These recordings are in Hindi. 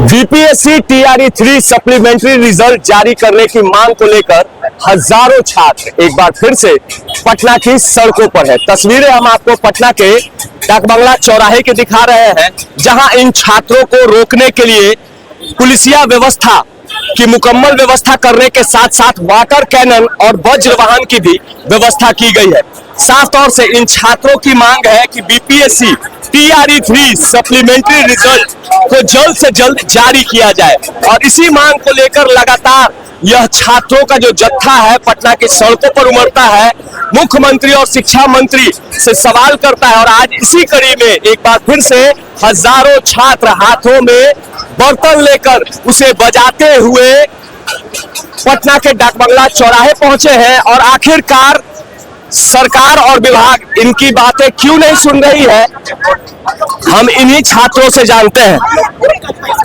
बीपीएससी टीआरई 3 सप्लीमेंट्री रिजल्ट जारी करने की मांग को लेकर हजारों छात्र एक बार फिर से पटना की सड़कों पर है। तस्वीरें हम आपको पटना के डाकबंगला चौराहे के दिखा रहे हैं, जहां इन छात्रों को रोकने के लिए पुलिसिया व्यवस्था की मुकम्मल व्यवस्था करने के साथ साथ वाटर कैनन और वज्र वाहन की भी व्यवस्था की गई है। साफ तौर से इन छात्रों की मांग है कि बीपीएससी टीआरई 3 सप्लीमेंट्री रिजल्ट को जल्द से जल्द जारी किया जाए और इसी मांग को लेकर लगातार यह छात्रों का जो जत्था है पटना की सड़कों पर उमड़ता है, मुख्यमंत्री और शिक्षा मंत्री से सवाल करता है। और आज इसी कड़ी में एक बार फिर से हजारों छात्र हाथों में बर्तन लेकर उसे बजाते हुए पटना के डाकबंगला चौराहे पहुंचे हैं। और आखिरकार सरकार और विभाग इनकी बातें क्यों नहीं सुन रही है, हम इन्हीं छात्रों से जानते हैं।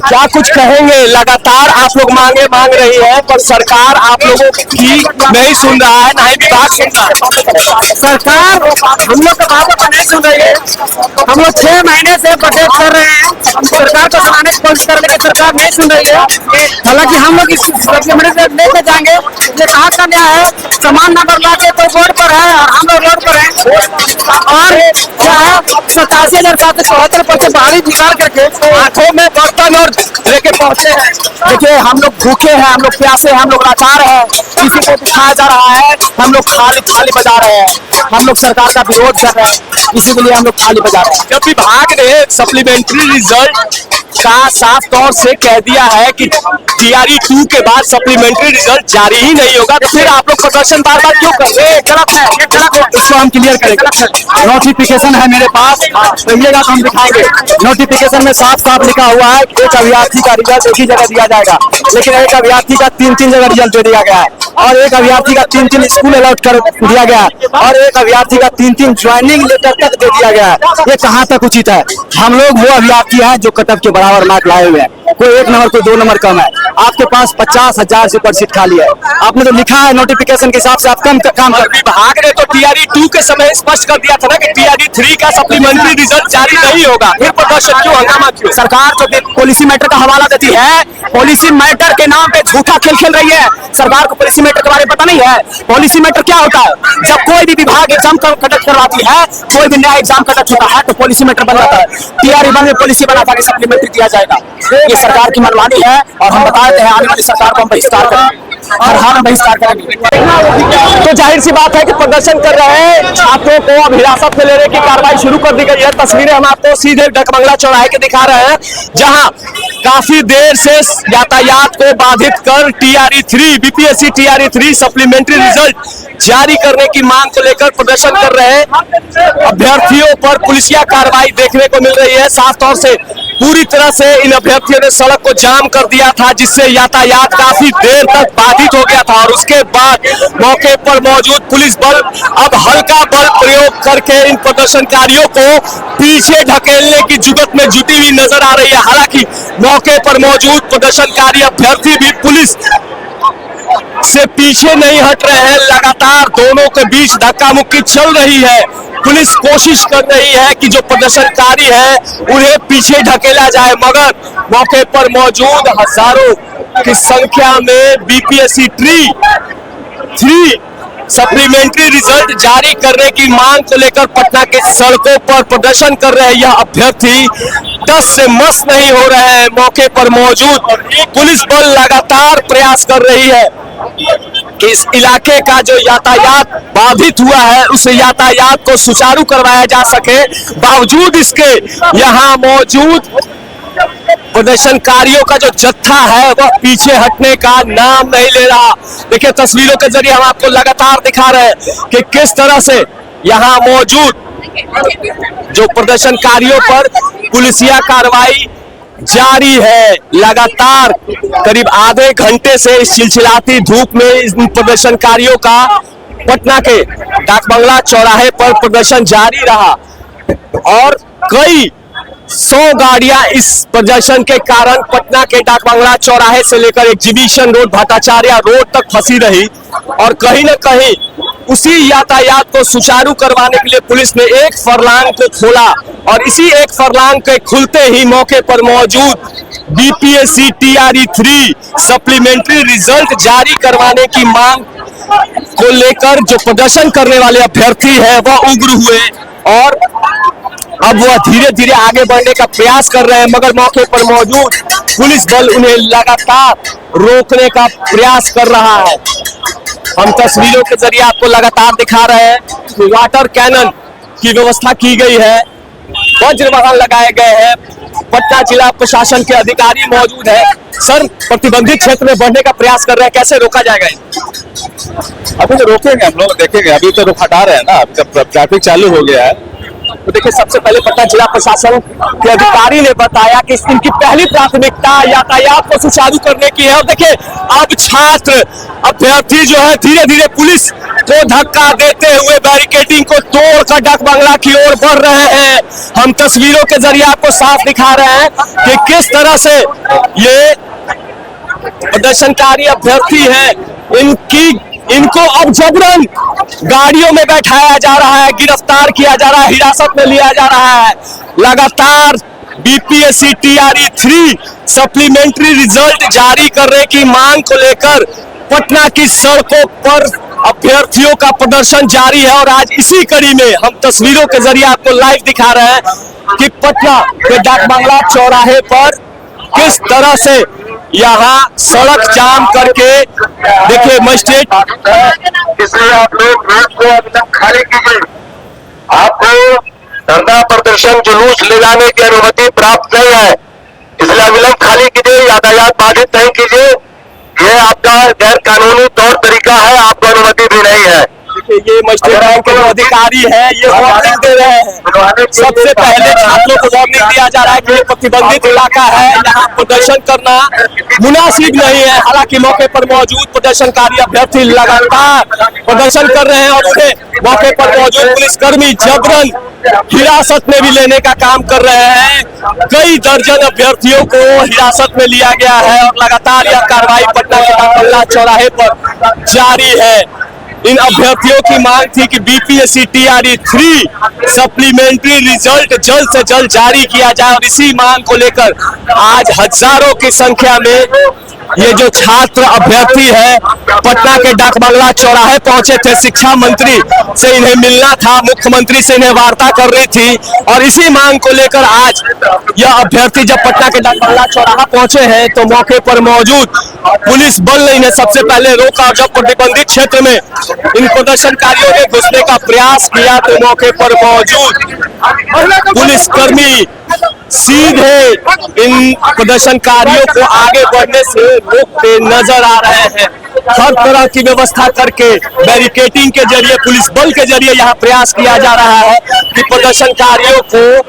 क्या कुछ कहेंगे? लगातार आप लोग मांग रही है, पर सरकार आप लोगों की नहीं सुन रहा है, ना ही विभाग सुन रहा है। सरकार हम लोग का बातों को नहीं सुन रही है। हम लोग 6 महीने से प्रोटेस्ट कर रहे हैं, सरकार को सुनाने की कोशिश कर रहे हैं, सरकार नहीं सुन रही है। हालांकि हम लोग इस सप्लीमेंट्री लेके जाएंगे। ये कहाँ का न्याय है? सामान नंबर ला के कोई रोड पर है और हम लोग रोड पर हैं। और क्या है, 87,774 बाहरी निकाल करके हाथों में बर्तन और लेके पहुंचे हैं। देखिए, हम लोग भूखे हैं, हम लोग प्यासे हैं, हम लोग लाचार हैं। किसी को दिखाया जा रहा है, हम लोग थाली बजा रहे हैं। हम लोग सरकार का विरोध कर रहे हैं, इसी के लिए हम लोग थाली बजा रहे हैं। जब विभाग ने सप्लीमेंट्री रिजल्ट का साफ तौर से कह दिया है कि टीआरई 2 के बाद सप्लीमेंट्री रिजल्ट जारी ही नहीं होगा, तो फिर आप लोग प्रदर्शन बार बार क्यों कर रहे हैं? गलत है, ये गलत है। इसको हम क्लियर करेंगे। नोटिफिकेशन है मेरे पास, कहिएगा तो हम दिखाएंगे। नोटिफिकेशन में साफ साफ लिखा हुआ है कि एक अभ्यर्थी का रिजल्ट एक ही जगह दिया जाएगा, लेकिन एक अभ्यर्थी का 3 जगह रिजल्ट दे दिया गया है, और एक अभ्यर्थी का 3 स्कूल अलॉट कर दिया गया है, और एक अभ्यर्थी का 3 ज्वाइनिंग लेटर तक दे दिया गया है। ये कहाँ तक उचित है? हम लोग वो अभ्यर्थी हैं जो कटअप के बराबर मार्क लाए हुए हैं। कोई 1 नंबर, कोई 2 नंबर कम है। आपके पास 50,000 से ऊपर सीट खाली है। आपने तो लिखा है नोटिफिकेशन के हिसाब से, आप कम काम कर। विभाग ने तो टीआरई 2 के समय स्पष्ट कर दिया था ना कि टीआरई 3 का सप्लीमेंट्री रिजल्ट जारी नहीं होगा, फिर प्रदर्शन क्यों, हंगामा क्यों? सरकार जो पॉलिसी मैटर का हवाला देती है, पॉलिसी मैटर के नाम पे झूठा खेल खेल रही है। सरकार को पॉलिसी मैटर के बारे में पता नहीं है। पॉलिसी मैटर क्या होता है? जब कोई भी विभाग एग्जाम कंडक्ट करवाती है, कोई भी नया एग्जाम कंडक्ट होता है, तो पॉलिसी मैटर बन जाता है। टीआरई 1 में पॉलिसी बना था कि सप्लीमेंट्री दिया जाएगा। ये सरकार की मनमानी है, और हम बता देते हैं आने वाली सरकार को हम बहिष्कार करेंगे, और हम बहिष्कार करेंगे। तो जाहिर सी बात है कि प्रदर्शन कर रहे छात्रों को अब हिरासत में लेने की कार्रवाई शुरू कर दी गई है। तस्वीरें हम आपको सीधे डाकबंगला चौराहे के दिखा रहे हैं, जहां काफी देर से यातायात को बाधित कर बीपीएससी टीआरई 3 सप्लीमेंट्री रिजल्ट जारी करने की मांग को लेकर प्रदर्शन कर रहे हैं। अभ्यर्थियों पर पुलिसिया कार्रवाई देखने को मिल रही है। साफ तौर से पूरी तरह से इन अभ्यर्थियों ने सड़क को जाम कर दिया था, जिससे यातायात काफी देर तक बाधित हो गया था। और उसके बाद मौके पर मौजूद पुलिस बल अब हल्का बल प्रयोग करके इन प्रदर्शनकारियों को पीछे ढकेलने की जुगत में जुटी हुई नजर आ रही है। हालांकि मौके पर मौजूद प्रदर्शनकारी अभ्यर्थी भी पुलिस से पीछे नहीं हट रहे हैं। लगातार दोनों के बीच धक्का मुक्की चल रही है। पुलिस कोशिश कर रही है कि जो प्रदर्शनकारी है उन्हें पीछे ढकेला जाए, मगर मौके पर मौजूद हजारों की संख्या में बीपीएससी 3 सप्लीमेंट्री रिजल्ट जारी करने की मांग को लेकर पटना के सड़कों पर प्रदर्शन कर रहे हैं। यह अभ्यर्थी 10 से मस नहीं हो रहे हैं। मौके पर मौजूद पुलिस बल लगातार प्रयास कर रही है कि इस इलाके का जो यातायात बाधित हुआ है उस यातायात को सुचारू करवाया जा सके। बावजूद इसके यहाँ मौजूद प्रदर्शनकारियों का जो जत्था है वह पीछे हटने का नाम नहीं ले रहा। देखिए, तस्वीरों के जरिए हम आपको लगातार दिखा रहे हैं कि किस तरह से यहाँ मौजूद जो प्रदर्शनकारियों पर पुलिसिया कार्रवाई जारी है। लगातार करीब आधे घंटे से इस चिलचिलाती धूप में इन प्रदर्शनकारियों का पटना के डाकबंगला चौराहे पर प्रदर्शन जारी रहा, और कई 100 गाड़ियां इस प्रदर्शन के कारण पटना के डाकबंगला चौराहे से लेकर एग्जीबिशन रोड, भट्टाचार्य रोड तक फंसी रही। और कहीं न कहीं उसी यातायात को सुचारू करवाने के लिए पुलिस ने एक फरलांग को खोला, और इसी एक फरलांग के खुलते ही मौके पर मौजूद बीपीएससी टीआरई 3 सप्लीमेंट्री रिजल्ट जारी करवाने की मांग को लेकर जो प्रदर्शन करने वाले अभ्यर्थी हैं वह उग्र हुए और अब वह धीरे धीरे आगे बढ़ने का प्रयास कर रहे हैं, मगर मौके पर मौजूद पुलिस बल उन्हें लगातार रोकने का प्रयास कर रहा है। हम तस्वीरों के जरिए आपको लगातार दिखा रहे हैं कि वाटर कैनन की व्यवस्था की गई है, वज्र वाहन लगाए गए हैं, पटना जिला प्रशासन के अधिकारी मौजूद है। सर, प्रतिबंधित क्षेत्र में बढ़ने का प्रयास कर रहे हैं, कैसे रोका जाएगा? अभी तो रोकेंगे, हम लोग देखेंगे। अभी तो हटा रहे हैं ना, अभी जब ट्रैफिक चालू हो गया है। तो देखिए, सबसे पहले पटना जिला प्रशासन के अधिकारी ने बताया कि इनकी पहली प्राथमिकता यातायात को सुचारू करने की है। और देखिए, अब छात्र अभ्यर्थी जो है धीरे धीरे पुलिस को धक्का देते हुए बैरिकेडिंग को तोड़कर डाक बंगला की ओर बढ़ रहे हैं। हम तस्वीरों के जरिए आपको साफ दिखा रहे हैं कि किस तरह से ये प्रदर्शनकारी अभ्यर्थी हैं, इनको अब जबरन गाड़ियों में बैठाया जा रहा है, गिरफ्तार किया जा रहा है, हिरासत में लिया जा रहा है। लगातार बीपीएससी टीआरई 3 सप्लीमेंट्री रिजल्ट जारी करने की मांग को लेकर पटना की सड़कों पर अभ्यर्थियों का प्रदर्शन जारी है। और आज इसी कड़ी में हम तस्वीरों के जरिए आपको लाइव दिखा रहे हैं कि पटना के डाक बंगला चौराहे पर किस तरह से यहाँ सड़क जाम करके देखिए मजिस्ट्रेट, इसलिए आप लोग रोड को एकदम खाली कीजिए। आपको धरना प्रदर्शन जुलूस ले जाने की अनुमति प्राप्त नहीं है, इसलिए अविलंब खाली कीजिए, यातायात बाधित नहीं कीजिए। ये आपका गैर कानूनी तौर तरीका है, आपको अनुमति भी नहीं है। ये मजिस्ट्रेट बैंक के जो अधिकारी हैं ये वार्निंग दे रहे हैं। सबसे पहले छात्रों को वार्निंग दिया जा रहा है कि ये प्रतिबंधित इलाका है, यहाँ प्रदर्शन करना मुनासिब नहीं है। हालांकि मौके पर मौजूद प्रदर्शनकारी अभ्यर्थी लगातार प्रदर्शन कर रहे हैं और उन्हें मौके पर मौजूद पुलिसकर्मी जबरन हिरासत में भी लेने का काम कर रहे हैं। कई दर्जन अभ्यर्थियों को हिरासत में लिया गया है और लगातार यह कार्रवाई पटना के डाक बंगला चौराहे पर जारी है। इन अभ्यर्थियों की मांग थी कि बीपीएससी टीआरई 3 सप्लीमेंट्री रिजल्ट जल्द से जल्द जारी किया जाए और इसी मांग को लेकर आज हजारों की संख्या में ये जो छात्र अभ्यर्थी है पटना के डाक बंगला चौराहे पहुंचे थे। शिक्षा मंत्री से इन्हें मिलना था, मुख्यमंत्री से इन्हें वार्ता कर रही थी और इसी मांग को लेकर आज यह अभ्यर्थी जब पटना के डाक बंगला चौराहा पहुंचे हैं तो मौके पर मौजूद पुलिस बल ने इन्हें सबसे पहले रोका और जब प्रतिबंधित क्षेत्र में इन प्रदर्शनकारियों ने घुसने का प्रयास किया तो मौके पर मौजूद पुलिसकर्मी सीधे इन प्रदर्शनकारियों को आगे बढ़ने से रोकते नजर आ रहे हैं। हर तरह की व्यवस्था करके बैरिकेडिंग के जरिए, पुलिस बल के जरिए यहाँ प्रयास किया जा रहा है कि प्रदर्शनकारियों को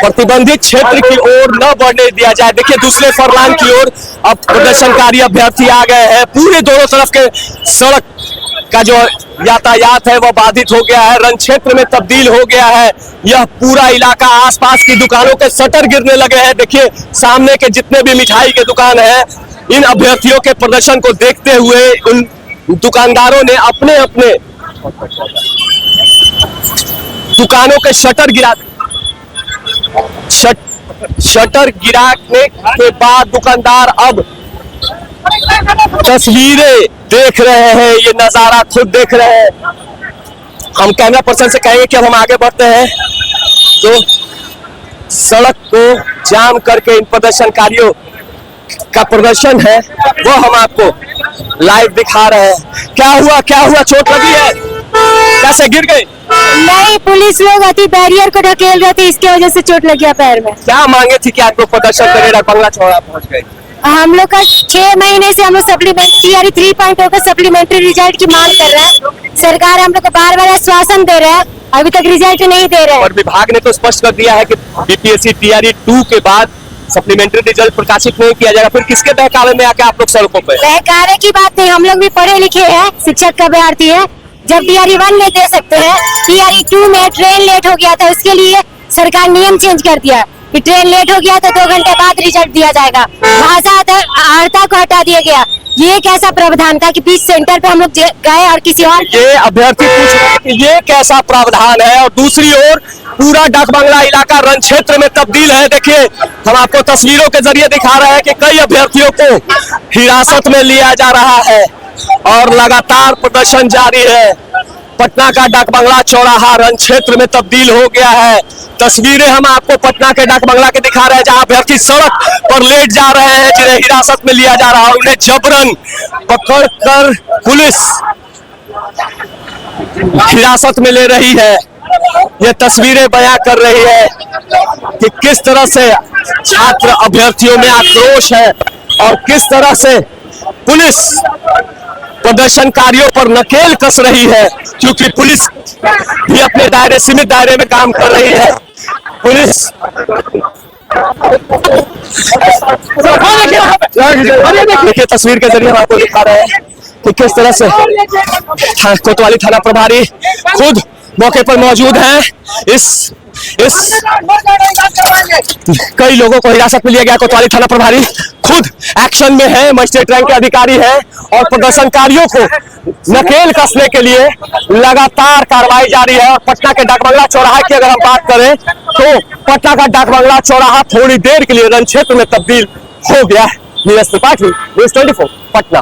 प्रतिबंधित क्षेत्र की ओर न बढ़ने दिया जाए। देखिए, दूसरे फरमान की ओर अब प्रदर्शनकारी अभ्यर्थी आ गए हैं। पूरे दोनों तरफ के सड़क का जो यातायात है वह बाधित हो गया है, रण क्षेत्र में तब्दील हो गया है। यह पूरा इलाका, आसपास की दुकानों के शटर गिरने लगे हैं। देखिए, सामने के जितने भी मिठाई के दुकान हैं, इन अभ्यर्थियों के प्रदर्शन को देखते हुए उन दुकानदारों ने अपने अपने दुकानों के शटर गिराने के बाद दुकानदार अब तस्वीरें देख रहे हैं, ये नजारा खुद देख रहे हैं। हम कैमरा पर्सन से कहेंगे कि अब हम आगे बढ़ते हैं तो सड़क को जाम करके इन प्रदर्शनकारियों का प्रदर्शन है वो हम आपको लाइव दिखा रहे हैं। क्या हुआ? चोट लगी है? कैसे गिर गई? नहीं, पुलिस लोग अति बैरियर को ढकेल रहे थे, इसकी वजह से चोट लग गया पैर में। क्या मांगे थी कि आप लोग प्रदर्शन करे डाक बंगला चौराहा पहुंच गए? हम लोग का 6 महीने से हम लोग सप्लीमेंट्री टीआरई 3.0 का सप्लीमेंट्री रिजल्ट की मांग कर रहे हैं। सरकार हम लोग को बार बार आश्वासन दे रहा है, अभी तक रिजल्ट नहीं दे रहे हैं। और विभाग ने तो स्पष्ट कर दिया है कि बीपीएससी टीआरई 2 के बाद सप्लीमेंट्री रिजल्ट प्रकाशित नहीं किया जाएगा। फिर किसके बहकावे में आके आप लोग सड़कों पे? बहकावे की बात नहीं, हम लोग भी पढ़े लिखे हैं, शिक्षक का अभ्यर्थी है। जब टीआरई 1 में दे सकते हैं, टीआरई 2 में ट्रेन लेट हो गया था, उसके लिए सरकार नियम चेंज कर दिया कि ट्रेन लेट हो गया तो 2 घंटे बाद रिजल्ट दिया जाएगा। भाषा अर्ता को हटा दिया गया, ये कैसा प्रावधान था कि बीच सेंटर पे हम लोग गए और किसी और ये अभ्यर्थी पूछ रहे हैं कि ये कैसा प्रावधान है, और दूसरी ओर पूरा डाक बंगला इलाका रण क्षेत्र में तब्दील है। देखिए, हम आपको तस्वीरों के जरिए दिखा रहे हैं कि कई अभ्यर्थियों को हिरासत में लिया जा रहा है और लगातार प्रदर्शन जारी है। पटना का डाक बंगला चौराहा रण क्षेत्र में तब्दील हो गया है। तस्वीरें हम आपको पटना के डाक बंगला के दिखा रहे हैं, जहां अभ्यर्थी सड़क पर लेट जा रहे हैं, जिन्हें हिरासत में लिया जा रहा है और उन्हें जबरन पकड़कर पुलिस हिरासत में ले रही है। ये तस्वीरें बयां कर रही है कि किस तरह से छात्र अभ्यर्थियों में आक्रोश है और किस तरह से पुलिस प्रदर्शनकारियों पर नकेल कस रही है, क्योंकि पुलिस भी अपने दायरे, सीमित दायरे में काम कर रही है। पुलिस देखिए, तस्वीर के जरिए हम आपको दिखा रहे हैं कि किस तरह से कोतवाली थाना प्रभारी खुद मौके पर मौजूद हैं। इस कई लोगों को हिरासत में लिया गया। कोतवाली थाना प्रभारी खुद एक्शन में है, मजिस्ट्रेट रैंक के अधिकारी हैं और प्रदर्शनकारियों को नकेल कसने के लिए लगातार कार्रवाई जारी है। और पटना के डाक बंगला चौराहा की अगर हम बात करें तो पटना का डाक बंगला चौराहा थोड़ी देर के लिए रण क्षेत्र में तब्दील हो गया है। नीरज त्रिपाठी, न्यूज़ 24 पटना।